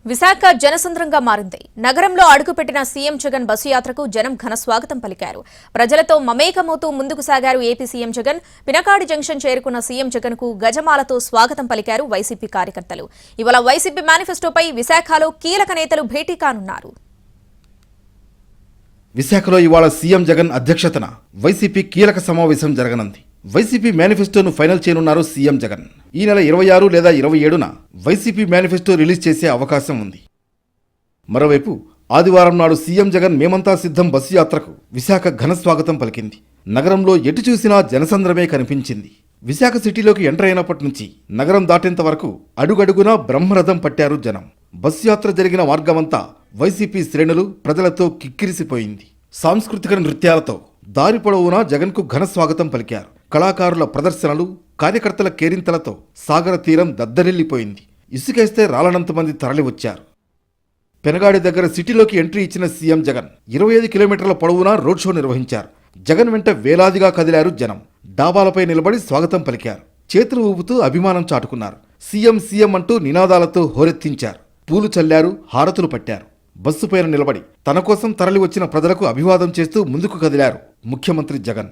విశాఖ జనసంద్రంగా మారింది. నగరంలో అడుగుపెట్టిన సీఎం జగన్ బస్సు యాత్రకు జనం ఘన స్వాగతం పలికారు. ప్రజలతో మమేకమవుతూ ముందుకు సాగారు ఏపీ సీఎం జగన్. పినకాడి జంక్షన్ చేరుకున్న సీఎం జగన్ కు గజమాలతో స్వాగతం పలికారు వైసీపీ కార్యకర్తలు. ఇవాళ వైసీపీ మేనిఫెస్టోపై విశాఖలో కీలక నేతలు భేటీ కానున్నారు. విశాఖలో ఇవాళ సీఎం జగన్ అధ్యక్షతన వైసీపీ కీలక సమావేశం జరగనుంది. వైసీపీ మేనిఫెస్టోను ఫైనల్ చేయనున్నారు సీఎం జగన్. ఈ నెల 26 లేదా 27న వైసీపీ మేనిఫెస్టో రిలీజ్ చేసే అవకాశం ఉంది. మరోవైపు ఆదివారం నాడు సీఎం జగన్ మేమంతా సిద్ధం బస్సు యాత్రకు విశాఖ ఘన స్వాగతం పలికింది. నగరంలో ఎటు చూసినా జనసంద్రమే కనిపించింది. విశాఖ సిటీలోకి ఎంటర్ అయినప్పటి నుంచి నగరం దాటేంత వరకు అడుగడుగునా బ్రహ్మరథం పట్టారు జనం. బస్సు యాత్ర జరిగిన మార్గమంతా వైసీపీ శ్రేణులు ప్రజలతో కిక్కిరిసిపోయింది. సాంస్కృతిక నృత్యాలతో దారి పొడవునా జగన్కు ఘన స్వాగతం పలికారు. కళాకారుల ప్రదర్శనలు, కార్యకర్తల కేరింతలతో సాగర తీరం దద్దరిల్లిపోయింది. ఇసుకేస్తే రాలనంతమంది తరలివచ్చారు. పెనగాడి దగ్గర సిటీలోకి ఎంట్రీ ఇచ్చిన సీఎం జగన్ 25 కిలోమీటర్ల పొడవునా రోడ్ షో నిర్వహించారు. జగన్ వెంట వేలాదిగా కదిలారు జనం. డాబాలపై నిలబడి స్వాగతం పలికారు. చేతులు ఊపుతూ అభిమానం చాటుకున్నారు. సీఎం సీఎం అంటూ నినాదాలతో హోరెత్తించారు. పూలు చల్లారు, హారతులు పట్టారు. బస్సు పైన నిలబడి తన కోసం తరలి వచ్చిన ప్రజలకు అభివాదం చేస్తూ ముందుకు కదిలారు ముఖ్యమంత్రి జగన్.